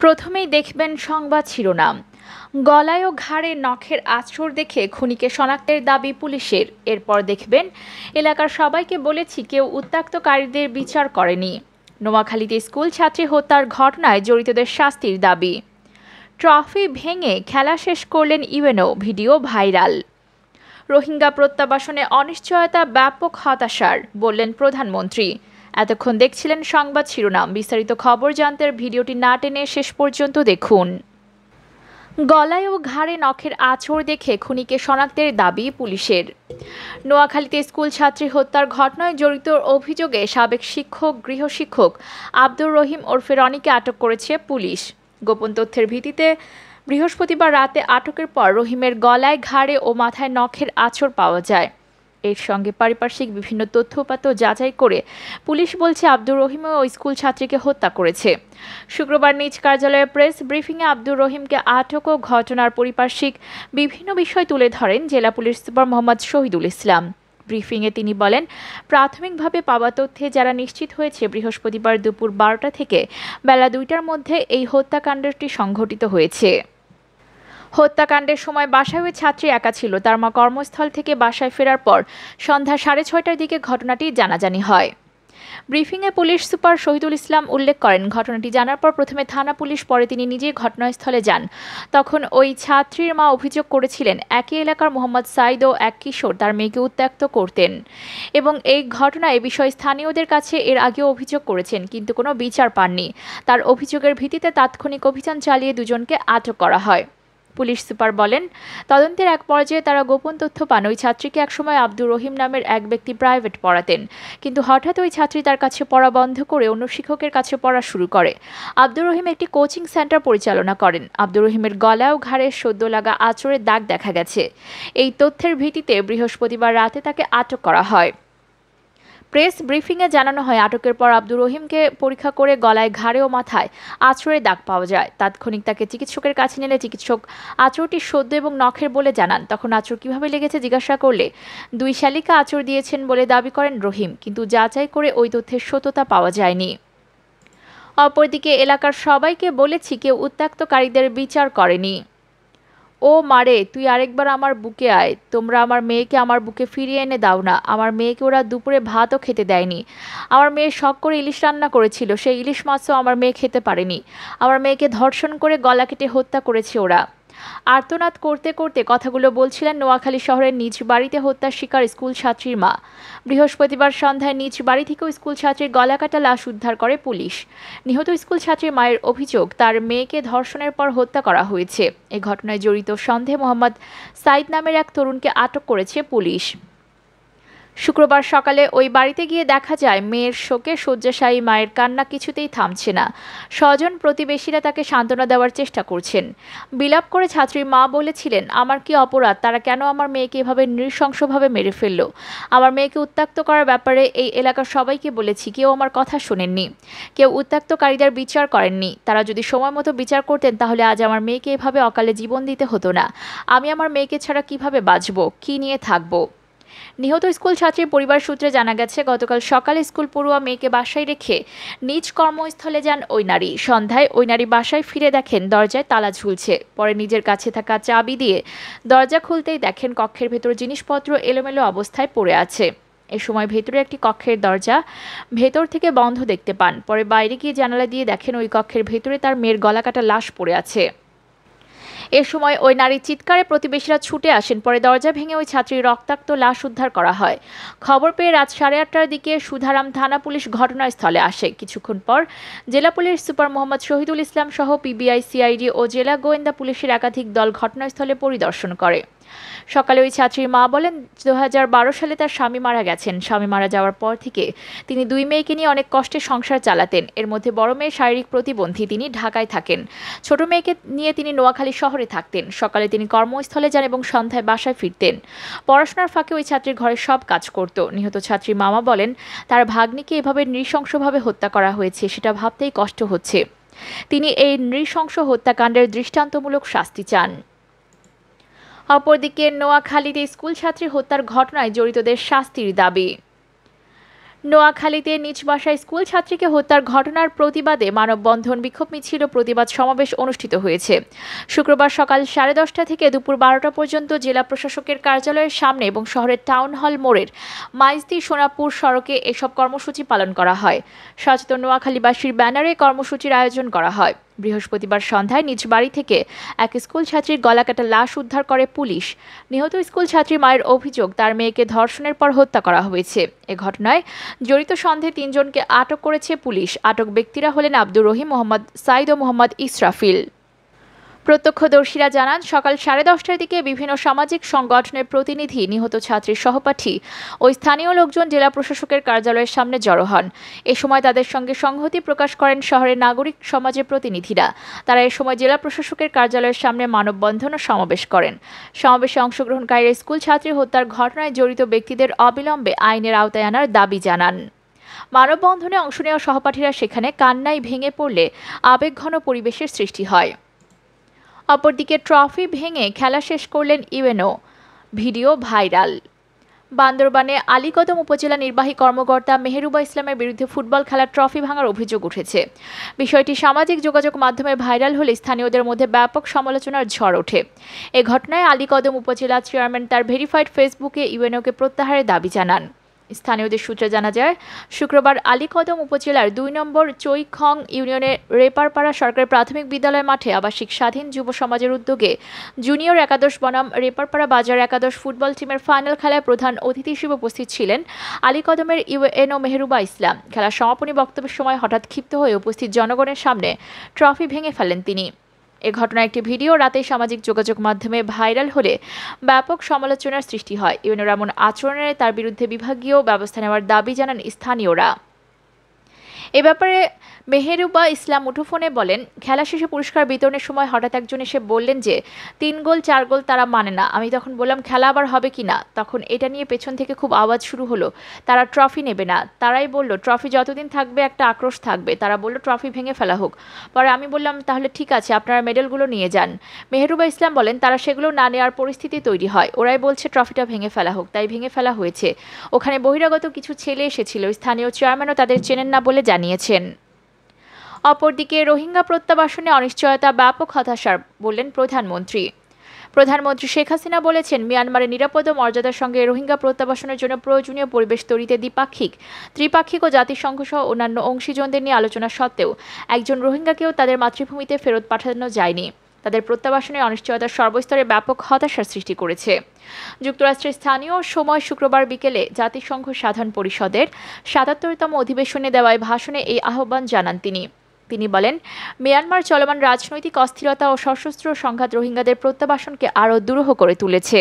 প্রথমেই দেখবেন সংবাদ শিরোনাম। গলায় ও ঘাড়ে নখের আঁচড় দেখে খুনিকে শনাক্তের দাবি পুলিশের। এরপর দেখবেন এলাকার সবাইকে বলেছি কেউ উত্ত্যক্তকারীদের বিচার করেনি। নোয়াখালীতে স্কুল ছাত্রী হত্যার ঘটনায় জড়িতদের শাস্তির দাবি। ট্রফি ভেঙে খেলা শেষ করলেন ইউএনও, ভিডিও ভাইরাল। রোহিঙ্গা প্রত্যাবাসনে অনিশ্চয়তা ব্যাপক হতাশার, বললেন প্রধানমন্ত্রী। এতক্ষণ দেখছিলেন সংবাদ শিরোনাম। বিস্তারিত খবর জানতে ভিডিওটি না টেনে শেষ পর্যন্ত দেখুন। গলায় ও ঘাড়ে নখের আঁচড় দেখে খুনিকে শনাক্তের দাবি পুলিশের। নোয়াখালীতে স্কুল ছাত্রী হত্যার ঘটনায় জড়িত অভিযোগে সাবেক গৃহশিক্ষক আব্দুর রহিম ওরফে রনিকে আটক করেছে পুলিশ। গোপন তথ্যের ভিত্তিতে বৃহস্পতিবার রাতে আটকের পর রহিমের গলায়, ঘাড়ে ও মাথায় নখের আঁচড় পাওয়া যায়। এর সঙ্গে পারিপার্শ্বিক বিভিন্ন তথ্য-উপাত্ত যাচাই করে পুলিশ বলছে আব্দুর রহিম ওই স্কুল ছাত্রীকে হত্যা করেছে। শুক্রবার নিজ কার্যালয়ে প্রেস ব্রিফিংয়ে আব্দুর রহিমকে আটক ও ঘটনার পারিপার্শ্বিক বিভিন্ন বিষয় তুলে ধরেন জেলা পুলিশ সুপার মোহাম্মদ শহীদুল ইসলাম। ব্রিফিংয়ে তিনি বলেন, প্রাথমিকভাবে পাওয়া তথ্যে যারা নিশ্চিত হয়েছে বৃহস্পতিবার দুপুর 12টা থেকে বেলা 2টার মধ্যে এই হত্যাকাণ্ডটি সংঘটিত হয়েছে। হত্যাকাণ্ডের সময় বাসায় ওই ছাত্রী একা ছিল। তার মা কর্মস্থল থেকে বাসায় ফেরার পর সন্ধ্যা 6:30টার দিকে ঘটনাটি জানাজানি হয়। ব্রিফিংয়ে পুলিশ সুপার শহীদুল ইসলাম উল্লেখ করেন, ঘটনাটি জানার পর প্রথমে থানা পুলিশ, পরে তিনি নিজেই ঘটনাস্থলে যান। তখন ওই ছাত্রীর মা অভিযোগ করেছিলেন একই এলাকার মোহাম্মদ সাইদ ও এক কিশোর তার মেয়েকে উত্ত্যক্ত করতেন এবং এই ঘটনায় বিষয়ে স্থানীয়দের কাছে এর আগেও অভিযোগ করেছেন, কিন্তু কোনো বিচার পাননি। তার অভিযোগের ভিত্তিতে তাৎক্ষণিক অভিযান চালিয়ে দুজনকে আটক করা হয়। পুলিশ সুপার বলেন, তদন্তের এক পর্যায়ে তারা গোপন তথ্য পান ওই ছাত্রীকে একসময় আব্দুর রহিম নামের এক ব্যক্তি প্রাইভেট পড়াতেন, কিন্তু হঠাৎ ওই ছাত্রী তার কাছে পড়া বন্ধ করে অন্য শিক্ষকের কাছে পড়া শুরু করে। আব্দুর রহিম একটি কোচিং সেন্টার পরিচালনা করেন। আব্দুর রহিমের গলা ও ঘাড়ে সদ্য লাগা আঁচড়ের দাগ দেখা গেছে। এই তথ্যের ভিত্তিতে বৃহস্পতিবার রাতে তাকে আটক করা হয়। প্রেস ব্রিফিংয়ে জানানো হয়, আটকের পর আব্দুর রহিমকে পরীক্ষা করে গলায়, ঘাড়ে ও মাথায় আঁচড়ের দাগ পাওয়া যায়। তাৎক্ষণিক তাকে চিকিৎসকের কাছে নিলে চিকিৎসক আঁচড়টি সদ্য এবং নখের বলে জানান। তখন আঁচড় কীভাবে লেগেছে জিজ্ঞাসা করলে 2 শালিকা আঁচড় দিয়েছেন বলে দাবি করেন রহিম, কিন্তু যাচাই করে ওই তথ্যের সত্যতা পাওয়া যায়নি। অপরদিকে এলাকার সবাইকে বলেছি কেউ উত্ত্যক্তকারীদের বিচার করেনি। ও মারে, তুই আরেকবার আমার বুকে আয়। তোমরা আমার মেয়েকে আমার বুকে ফিরিয়ে এনে দাও না। আমার মেয়েকে ওরা দুপুরে ভাতও খেতে দেয়নি। আমার মেয়ে শখ করে ইলিশ রান্না করেছিল, সেই ইলিশ মাছও আমার মেয়ে খেতে পারেনি। আমার মেয়েকে ধর্ষণ করে গলা কেটে হত্যা করেছে ওরা। আর্তনাদ করতে করতে কথাগুলো বলছিলেন নোয়াখালী শহরের নিজ বাড়িতে হত্যার শিকার স্কুল ছাত্রীর মা। বৃহস্পতিবার সন্ধ্যায় নিজ বাড়ি থেকেও স্কুল ছাত্রীর গলাকাটা লাশ উদ্ধার করে পুলিশ। নিহত স্কুল ছাত্রীর মায়ের অভিযোগ, তার মেয়েকে ধর্ষণের পর হত্যা করা হয়েছে। এই ঘটনায় জড়িত সন্দেহে মোহাম্মদ সাইদ নামের এক তরুণকে আটক করেছে পুলিশ। শুক্রবার সকালে ওই বাড়িতে গিয়ে দেখা যায় মেয়ের শোকে শয্যাশায়ী মায়ের কান্না কিছুতেই থামছে না। স্বজন প্রতিবেশীরা তাকে সান্ত্বনা দেওয়ার চেষ্টা করছেন। বিলাপ করে ছাত্রীর মা বলেছিলেন, আমার কি অপরাধ? তারা কেন আমার মেয়েকে এভাবে নৃশংসভাবে মেরে ফেলল? আমার মেয়েকে উত্ত্যক্ত করার ব্যাপারে এই এলাকার সবাইকে বলেছি, কেউ আমার কথা শোনেননি। কেউ উত্ত্যক্তকারীদের বিচার করেননি। তারা যদি সময় মতো বিচার করতেন তাহলে আজ আমার মেয়েকে এভাবে অকালে জীবন দিতে হতো না। আমি আমার মেয়েকে ছাড়া কিভাবে বাঁচব, কি নিয়ে থাকবো? নিহত স্কুল ছাত্রীর পরিবার সূত্রে জানা গেছে, গতকাল সকালে স্কুল পড়ুয়া মেয়েকে বাসায় রেখে নিজ কর্মস্থলে যান ওই নারী। সন্ধ্যায় ওই নারী বাসায় ফিরে দেখেন দরজায় তালা ঝুলছে। পরে নিজের কাছে থাকা চাবি দিয়ে দরজা খুলতেই দেখেন কক্ষের ভেতর জিনিসপত্র এলোমেলো অবস্থায় পড়ে আছে। এ সময় ভেতরে একটি কক্ষের দরজা ভেতর থেকে বন্ধ দেখতে পান। পরে বাইরে গিয়ে জানালা দিয়ে দেখেন ওই কক্ষের ভেতরে তার মেয়ের গলাকাটা লাশ পড়ে আছে। এ সময় ওই নারীর চিৎকারে প্রতিবেশীরা ছুটে আসেন। পরে দরজা ভেঙে ওই ছাত্রীর রক্তাক্ত লাশ উদ্ধার করা হয়। খবর পেয়ে রাত 8:30টার দিকে সুধারাম থানা পুলিশ ঘটনাস্থলে আসে। কিছুক্ষণ পর জেলা পুলিশ সুপার মোহাম্মদ শহীদুল ইসলাম সহ পিবিআই, সিআইডি ও জেলা গোয়েন্দা পুলিশের একাধিক দল ঘটনাস্থলে পরিদর্শন করে। সকালে ওই ছাত্রীর মা বলেন, 2012 সালে তার স্বামী মারা গেছেন। স্বামী মারা যাওয়ার পর থেকে তিনি 2 মেয়েকে নিয়ে অনেক কষ্টে সংসার চালাতেন। এর মধ্যে বড় মেয়ে শারীরিক প্রতিবন্ধী, তিনি ঢাকায় থাকেন। ছোট মেয়েকে নিয়ে তিনি নোয়াখালী শহরে থাকতেন। সকালে তিনি কর্মস্থলে যান এবং সন্ধ্যায় বাসায় ফিরতেন। পড়াশোনার ফাঁকে ওই ছাত্রীর ঘরে সব কাজ করত। নিহত ছাত্রীর মামা বলেন, তার ভাগ্নিকে এভাবে নৃশংসভাবে হত্যা করা হয়েছে সেটা ভাবতেই কষ্ট হচ্ছে। তিনি এই নৃশংস হত্যাকাণ্ডের দৃষ্টান্তমূলক শাস্তি চান। অপরদিকে নোয়াখালীতে স্কুল ছাত্রী হত্যার ঘটনায় জড়িতদের শাস্তির দাবি। নোয়াখালীতে নিজ বাসায় স্কুল ছাত্রীকে হত্যার ঘটনার প্রতিবাদে মানববন্ধন, বিক্ষোভ মিছিল ও প্রতিবাদ সমাবেশ অনুষ্ঠিত হয়েছে। শুক্রবার সকাল 10:30 থেকে দুপুর 12টা পর্যন্ত জেলা প্রশাসকের কার্যালয়ের সামনে এবং শহরের টাউন হল মোড়ের মাইজদি সোনাপুর সড়কে এসব কর্মসূচি পালন করা হয়। সচেতন নোয়াখালীবাসীর ব্যানারে কর্মসূচির আয়োজন করা হয়। বৃহস্পতিবার সন্ধ্যায় নিজ বাড়ি থেকে এক স্কুল ছাত্রীর গলাকাটা লাশ উদ্ধার করে পুলিশ। নিহত স্কুল ছাত্রী মায়ের অভিযোগ, তার মেয়েকে ধর্ষণের পর হত্যা করা হয়েছে। এ ঘটনায় জড়িত সন্দেহে 3 জনকে আটক করেছে পুলিশ। আটক ব্যক্তিরা হলেন আব্দুর রহিম, মোহাম্মদ সাইদ ও মোহাম্মদ ইসরাফিল। প্রত্যক্ষদর্শীরা জানান, সকাল 10:30টার দিকে বিভিন্ন সামাজিক সংগঠনের প্রতিনিধি, নিহত ছাত্রীর সহপাঠী ও স্থানীয় লোকজন জেলা প্রশাসকের কার্যালয়ের সামনে জড়ো হন। এ সময় তাদের সঙ্গে সংহতি প্রকাশ করেন শহরের নাগরিক সমাজের প্রতিনিধিরা। তারা এ সময় জেলা প্রশাসকের কার্যালয়ের সামনে মানববন্ধন ও সমাবেশ করেন। সমাবেশে অংশগ্রহণকারীরা স্কুল ছাত্রী হত্যার ঘটনায় জড়িত ব্যক্তিদের অবিলম্বে আইনের আওতায় আনার দাবি জানান। মানববন্ধনে অংশ নেওয়া সহপাঠীরা সেখানে কান্নায় ভেঙে পড়লে আবেগঘন পরিবেশের সৃষ্টি হয়। অপরদিকে ট্রফি ভেঙে খেলা শেষ করলেন ইউএনও, ভিডিও ভাইরাল। বান্দরবানে আলীকদম উপজেলা নির্বাহী কর্মকর্তা মেহেরুবা ইসলামের বিরুদ্ধে ফুটবল খেলার ট্রফি ভাঙার অভিযোগ উঠেছে। বিষয়টি সামাজিক যোগাযোগ মাধ্যমে ভাইরাল হলে স্থানীয়দের মধ্যে ব্যাপক সমালোচনার ঝড় ওঠে। এ ঘটনায় আলীকদম উপজেলা চেয়ারম্যান তার ভেরিফাইড ফেসবুকে ইউএনওকে প্রত্যাহারের দাবি জানান। স্থানীয়দের সূত্রে জানা যায়, শুক্রবার আলীকদম উপজেলার 2 নম্বর চৈখং ইউনিয়নের রেপারপাড়া সরকারি প্রাথমিক বিদ্যালয় মাঠে আবাসিক স্বাধীন যুব সমাজের উদ্যোগে জুনিয়র একাদশ বনাম রেপারপাড়া বাজার একাদশ ফুটবল টিমের ফাইনাল খেলায় প্রধান অতিথি হিসেবে উপস্থিত ছিলেন আলীকদমের ইউএনও মেহেরুবা ইসলাম। খেলার সমাপনী বক্তব্যের সময় হঠাৎ ক্ষিপ্ত হয়ে উপস্থিত জনগণের সামনে ট্রফি ভেঙে ফেলেন তিনি। এ ঘটনার একটি ভিডিও রাতেই সামাজিক যোগাযোগ মাধ্যমে ভাইরাল হলে ব্যাপক সমালোচনার সৃষ্টি হয়। ইউএনওর এমন আচরণে তার বিরুদ্ধে বিভাগীয় ব্যবস্থা নেওয়ার দাবি জানান স্থানীয়রা। এ ব্যাপারে মেহেরুবা ইসলাম মুঠোফোনে বলেন, খেলা শেষে পুরস্কার বিতরণের সময় হঠাৎ একজন এসে বললেন যে 3 গোল 4 গোল তারা মানে না। আমি তখন বললাম খেলা আবার হবে কি না। তখন এটা নিয়ে পেছন থেকে খুব আওয়াজ শুরু হলো, তারা ট্রফি নেবে না। তারাই বলল ট্রফি যতদিন থাকবে একটা আক্রোশ থাকবে। তারা বলল ট্রফি ভেঙে ফেলা হোক। পরে আমি বললাম তাহলে ঠিক আছে, আপনারা মেডেলগুলো নিয়ে যান। মেহেরুবা ইসলাম বলেন, তারা সেগুলো না নেওয়ার পরিস্থিতি তৈরি হয়। ওরাই বলছে ট্রফিটা ভেঙে ফেলা হোক, তাই ভেঙে ফেলা হয়েছে। ওখানে বহিরাগত কিছু ছেলে এসেছিল, স্থানীয় চেয়ারম্যানও তাদের চেনেন না বলে জানিয়েছেন। অপরদিকে রোহিঙ্গা প্রত্যাবাসনে অনিশ্চয়তা, ব্যাপক হতাশার বললেন প্রধানমন্ত্রী। প্রধানমন্ত্রী শেখ হাসিনা বলেছেন, মিয়ানমারের নিরাপদ ও মর্যাদার সঙ্গে রোহিঙ্গা প্রত্যাবাসনের জন্য প্রয়োজনীয় পরিবেশ তৈরিতে দ্বিপাক্ষিক, ত্রিপাক্ষিক ও জাতিসংঘ সহ অন্যান্য অংশীজনদের নিয়ে আলোচনা সত্ত্বেও একজন রোহিঙ্গাকেও তাদের মাতৃভূমিতে ফেরত পাঠানো যায়নি। তাদের প্রত্যাবাসনের অনিশ্চয়তার সর্বস্তরে ব্যাপক হতাশার সৃষ্টি করেছে। যুক্তরাষ্ট্রের স্থানীয় সময় শুক্রবার বিকেলে জাতিসংঘ সাধারণ পরিষদের ৭৭তম অধিবেশনে দেওয়া ভাষণে এই আহ্বান জানান তিনি বলেন, মিয়ানমার চলমান রাজনৈতিক অস্থিরতা ও সশস্ত্র সংঘাত রোহিঙ্গাদের প্রত্যাবাসনকে আরও দুরূহ করে তুলেছে।